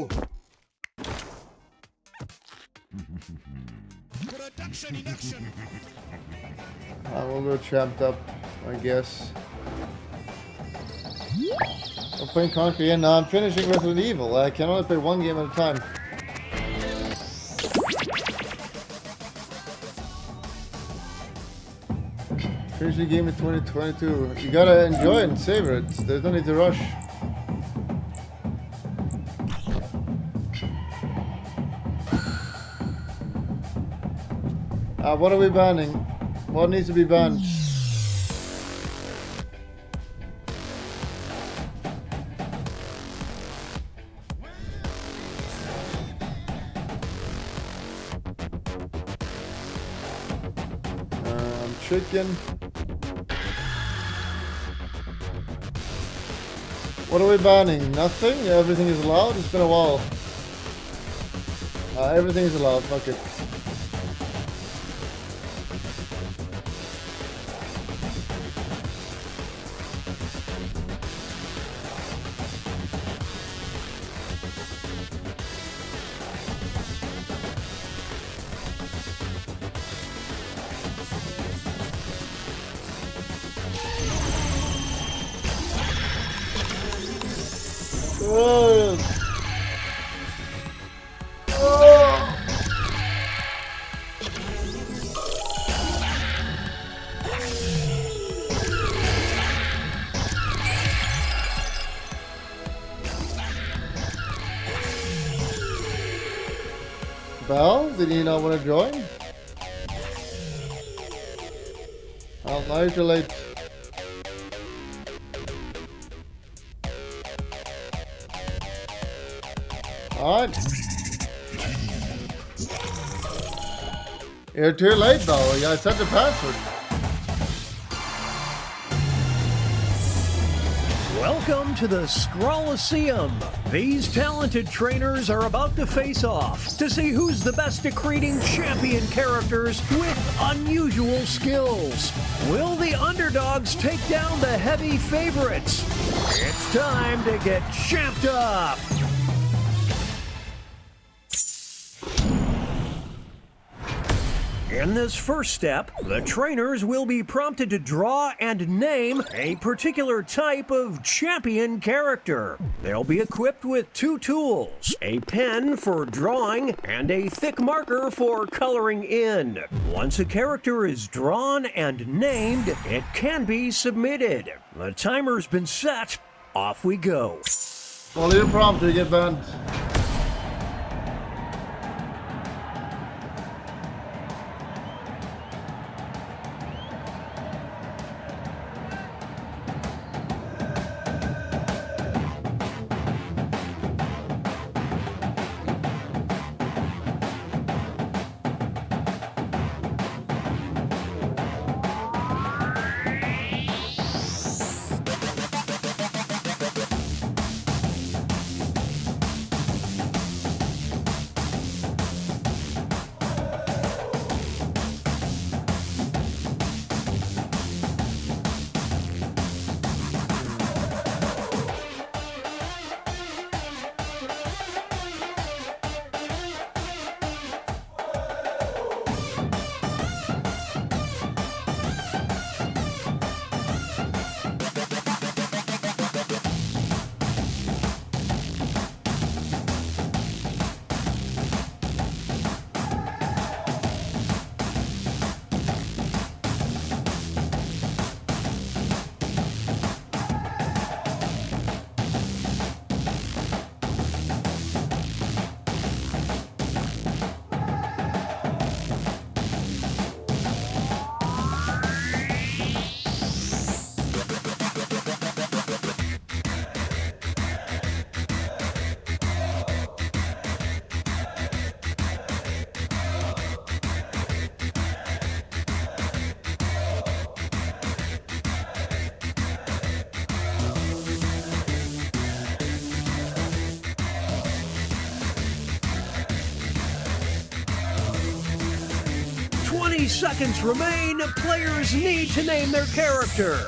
go! Production in action! I will go champed up, I guess. I'm playing Conquer again. No, I'm finishing Resident Evil. I can only play one game at a time. Finish the game in 2022. You gotta enjoy it and savor it. There's no need to rush. What are we banning? What needs to be banned? Chicken. What are we banning? Nothing? Everything is allowed? It's been a while. Everything is allowed. Fuck it. Bell, did you not want to join? Oh, now you're too late. Alright. You're too late though, you gotta set the password. Welcome to the Scrollaceum. These talented trainers are about to face off to see who's the best at creating champion characters with unusual skills. Will the underdogs take down the heavy favorites? It's time to get champed up. In this first step, the trainers will be prompted to draw and name a particular type of champion character. They'll be equipped with two tools, a pen for drawing and a thick marker for coloring in. Once a character is drawn and named, it can be submitted. The timer's been set. Off we go. Follow your prompt to get banned. Seconds remain. Players need to name their character.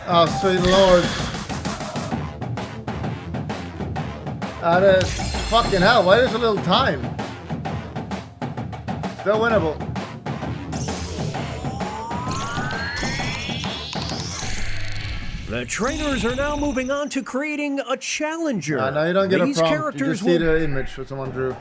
Oh, sweet lord. That is fucking hell. Why is a little time? Still winnable. The trainers are now moving on to creating a challenger. Now you don't get These a prompt. You characters just see will the image what someone drew.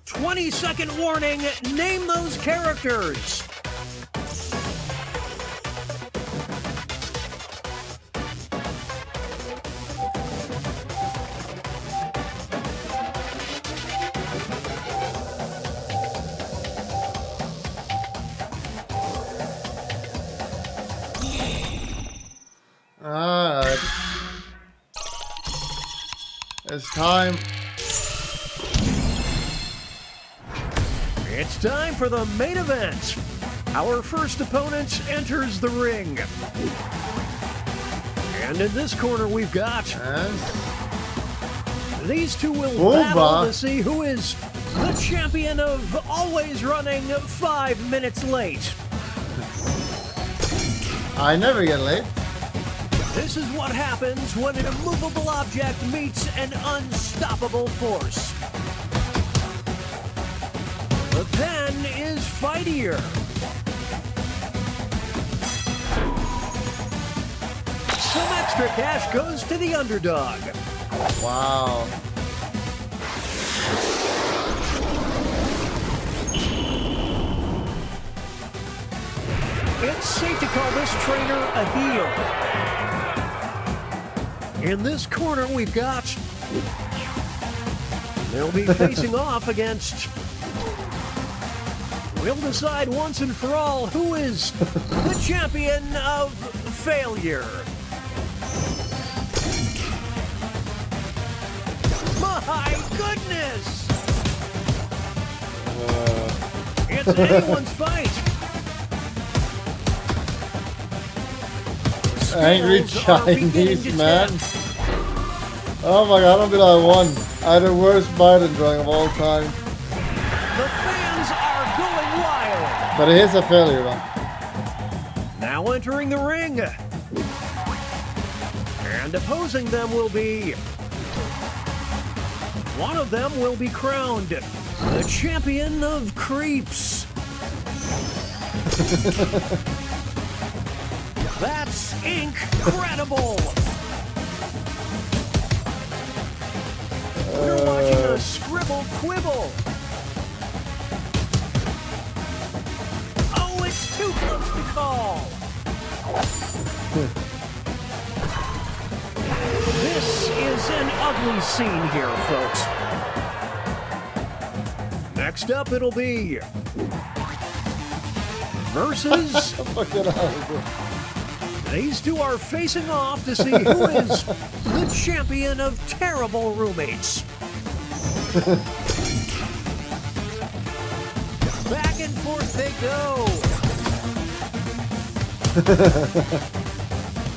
"20-second warning, name those characters." Alright. It's time. It's time for the main event. Our first opponent enters the ring. And in this corner we've got... These two will battle to see who is the champion of always running 5 minutes late. I never get late. This is what happens when an immovable object meets an unstoppable force. The pen is fightier. Some extra cash goes to the underdog. Wow. It's safe to call this trainer a heel. In this corner we've got... They'll be facing off against... We'll decide once and for all who is the champion of failure. My goodness! It's anyone's fight. Angry Chinese man. Oh my god, I don't think I won. I had the worst Biden drawing of all time. The fans are going wild. But it is a failure, though. Now entering the ring. And opposing them will be... One of them will be crowned the champion of creeps. That's incredible. We're watching a scribble quibble. Oh, it's too close to call. This is an ugly scene here, folks. Next up, it'll be versus Fuck it out. these two are facing off to see who is the champion of terrible roommates. Back and forth they go.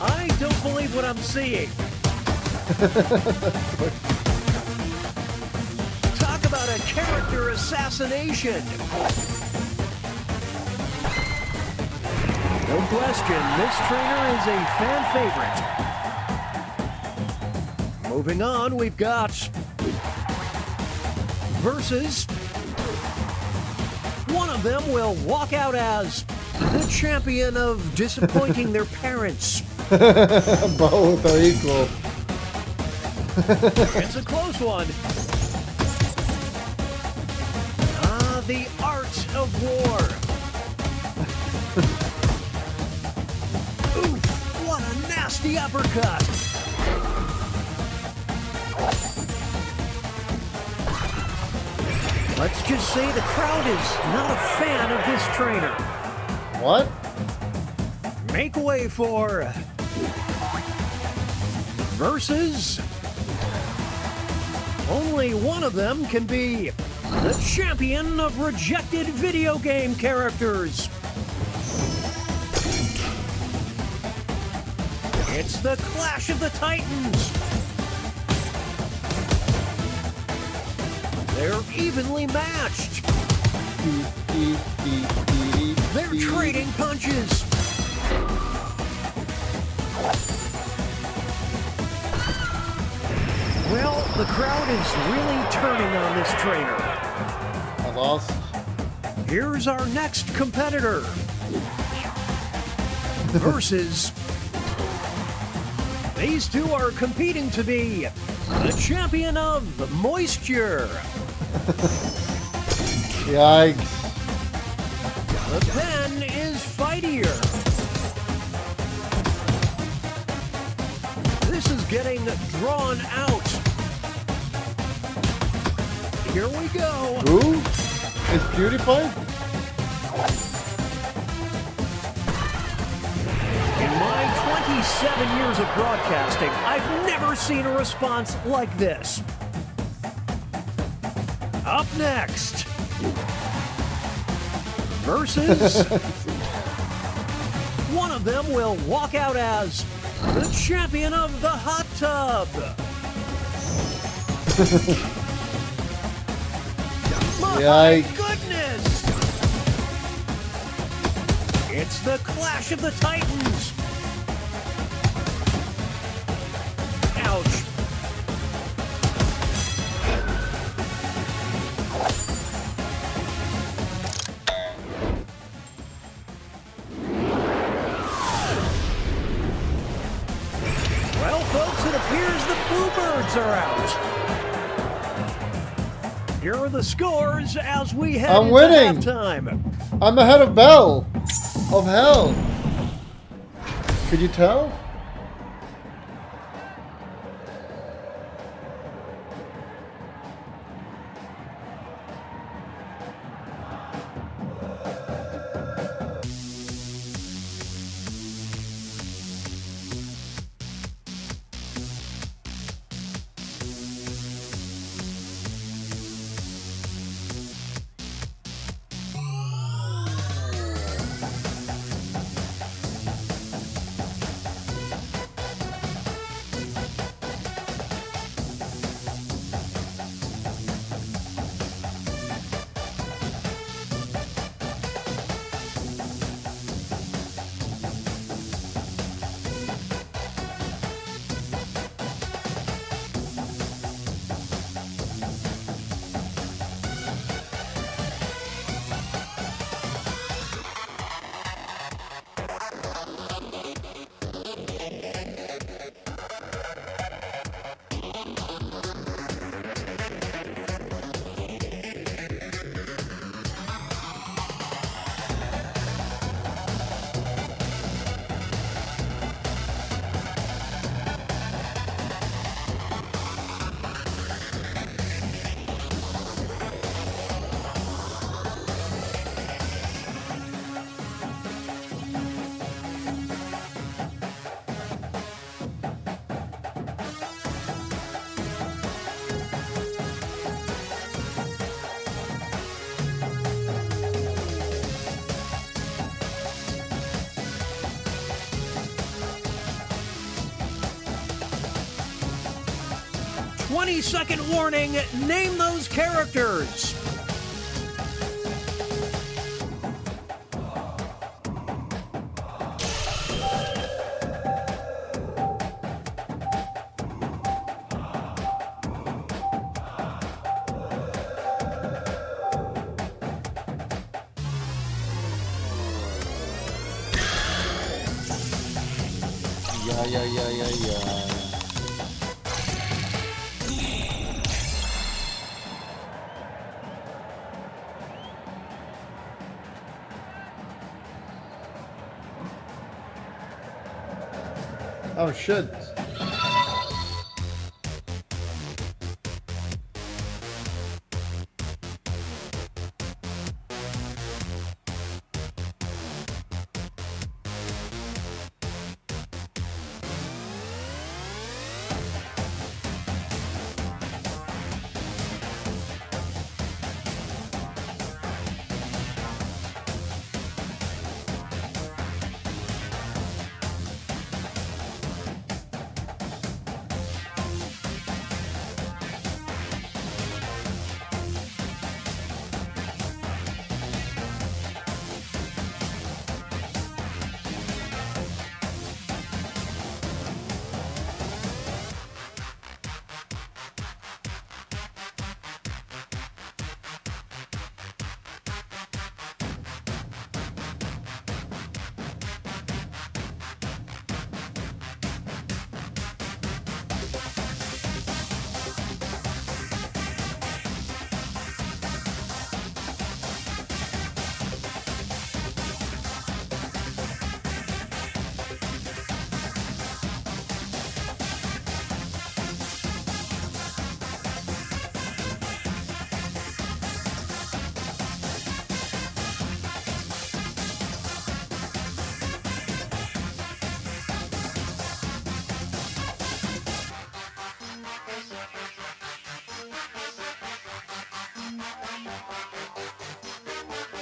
I don't believe what I'm seeing. Talk about a character assassination. No question, this trainer is a fan favorite. Moving on, we've got versus. One of them will walk out as the champion of disappointing their parents. Both are equal. It's a close one. Ah, the art of war. Oof, what a nasty uppercut. Let's just say the crowd is not a fan of this trainer. What? Make way for versus. Only one of them can be the champion of rejected video game characters. It's the Clash of the Titans. They're evenly matched. They're trading punches. Well, the crowd is really turning on this trainer. I lost. Here's our next competitor. Versus. These two are competing to be the champion of moisture. Yikes. The pen is fightier. This is getting drawn out. Here we go. Who? Is PewDiePie? In my 27 years of broadcasting, I've never seen a response like this. Up next. Versus. One of them will walk out as the champion of the hot tub. My Yikes. goodness! It's the Clash of the Titans. Ouch. Well, folks, it appears the Bluebirds are out. Here are the scores as we head I'm into winning. halftime. I'm ahead of Belle. Of hell. Could you tell? 20-second warning. Name those characters. Yeah. Oh shit.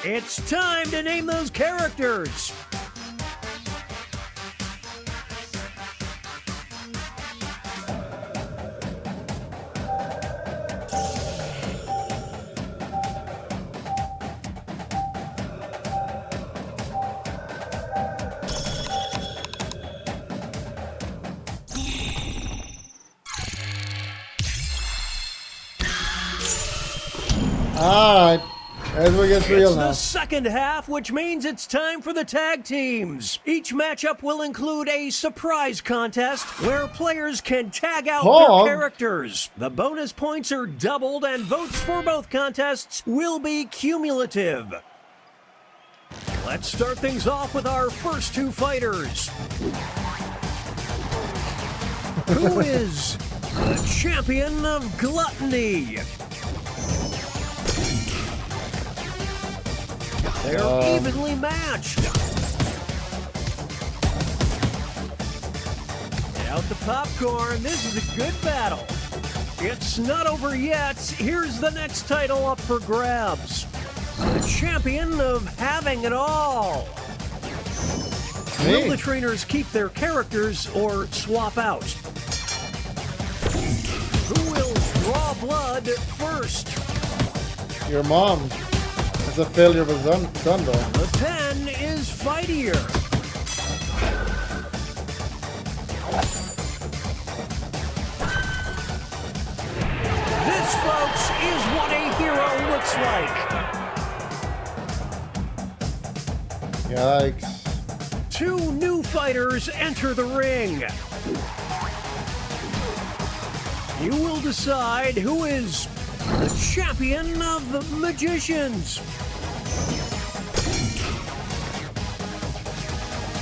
It's time to name those characters. Alright. As we get real now. It's the second half, which means it's time for the tag teams. Each matchup will include a surprise contest where players can tag out their characters. The bonus points are doubled and votes for both contests will be cumulative. Let's start things off with our first two fighters. Who is the champion of gluttony? They're evenly matched. Get out the popcorn. This is a good battle. It's not over yet. Here's the next title up for grabs. The champion of having it all. Will the trainers keep their characters or swap out? Who will draw blood first? Your mom. It's a failure of a son, though. The pen is fightier. This, folks, is what a hero looks like. Yikes. Two new fighters enter the ring. You will decide who is the champion of the magicians.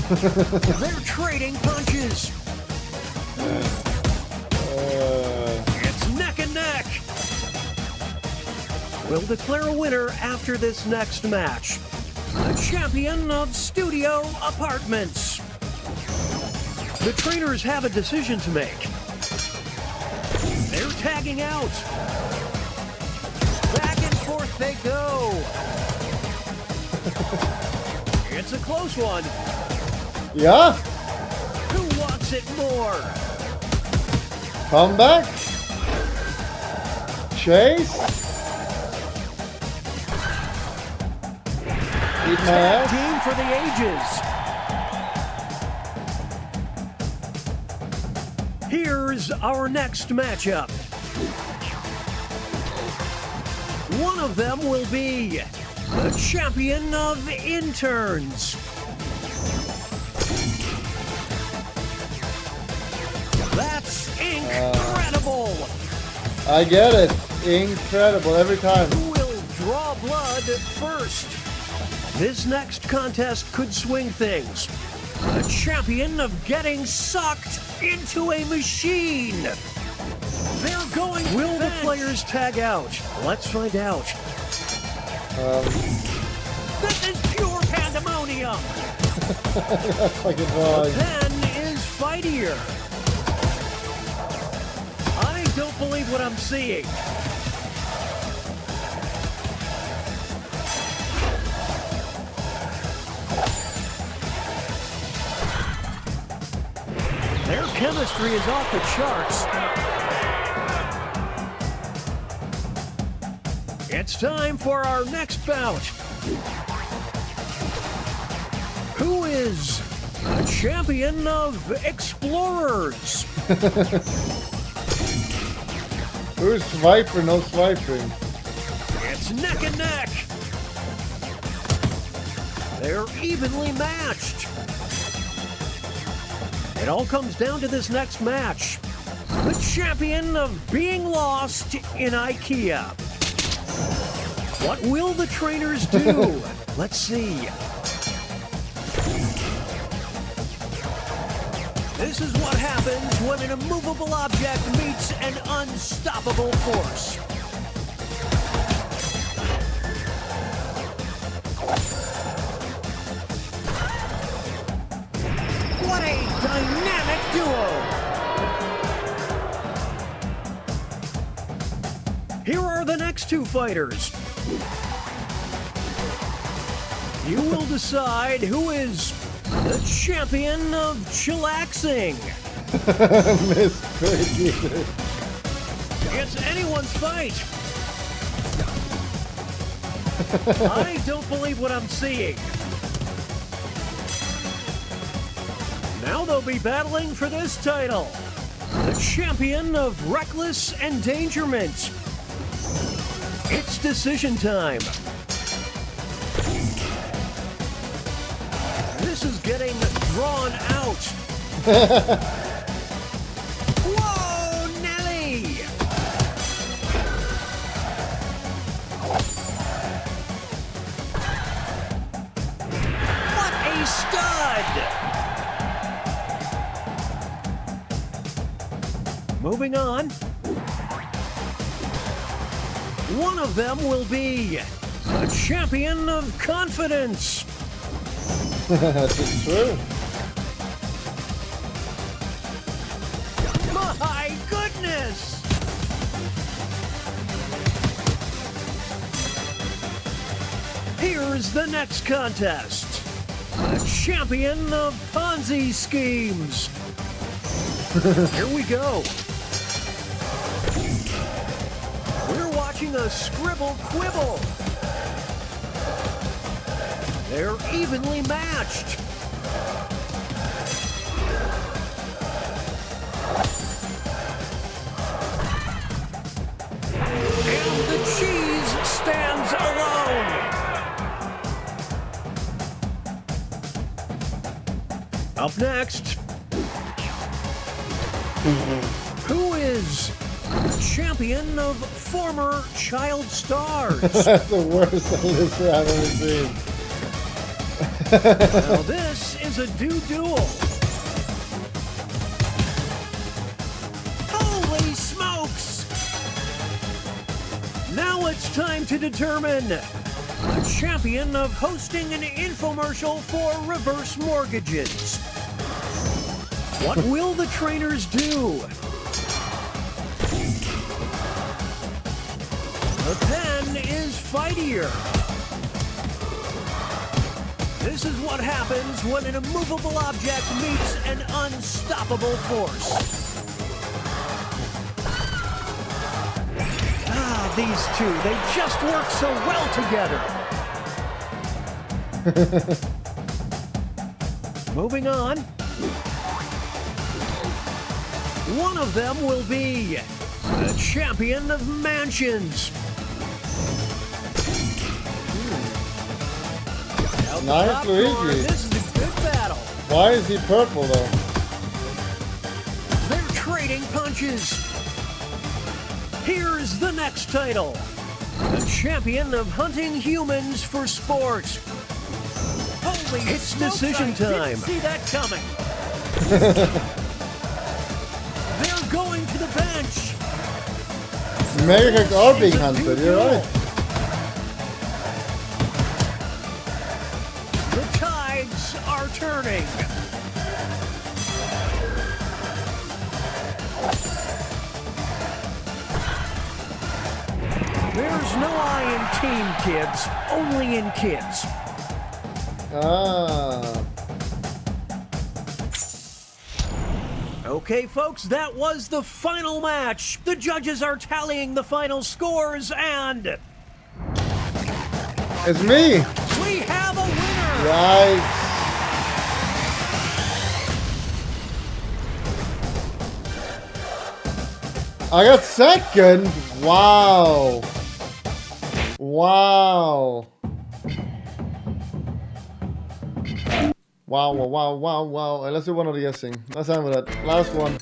They're trading punches. It's neck and neck. We'll declare a winner after this next match. The champion of studio apartments. The trainers have a decision to make. They're tagging out. Back and forth they go. It's a close one. Yeah? Who wants it more? Come back. chase? Eat my ass? Team for the ages. Here's our next matchup. One of them will be the champion of interns. That's incredible. I get it. Incredible every time. Who will draw blood first? This next contest could swing things. The champion of getting sucked into a machine. They're going. Will the players tag out? Let's find out. This is pure pandemonium. Fucking The dog. pen is fightier. I don't believe what I'm seeing. Their chemistry is off the charts. It's time for our next bout. Who is the champion of explorers? Who's swiper? No swiping. It's neck and neck. They're evenly matched. It all comes down to this next match. The champion of being lost in IKEA. What will the trainers do? Let's see. This is what happens when an immovable object meets an unstoppable force. What a dynamic duo! Here are the next two fighters. You will decide who is the champion of chillaxing. Miss Piggy. It's anyone's fight. I don't believe what I'm seeing. Now they'll be battling for this title. The champion of reckless endangerment. It's decision time. This is getting drawn out. Whoa, Nelly! What a stud! Moving on. One of them will be the champion of confidence. That's true. My goodness! Here's the next contest. The champion of Ponzi schemes. Here we go. We're watching a scribble quibble. They're evenly matched. And the cheese stands alone. Up next, who is the champion of former child stars? That's the worst Olympic I've ever seen. Now this is a duel. Holy smokes! Now it's time to determine the champion of hosting an infomercial for reverse mortgages. What will the trainers do? The pen is fightier. This is what happens when an immovable object meets an unstoppable force. these two. They just work so well together. Moving on. One of them will be the champion of mansions. Nice, Luigi. This is a good battle. Why is he purple though? They're trading punches. Here's the next title. The champion of hunting humans for sport. Holy, it's decision time. Didn't see that coming. They're going to the bench. Mega characters are being hunted, you're right. The tides are turning. There's no I in team, kids. Only in kids. Ah. Okay, folks, that was the final match. The judges are tallying the final scores, and It's me! we have a winner! Right. I got second! Wow! Wow! Wow, wow, wow, wow, wow. Let's do one of the guessing. Let's have that. Last one.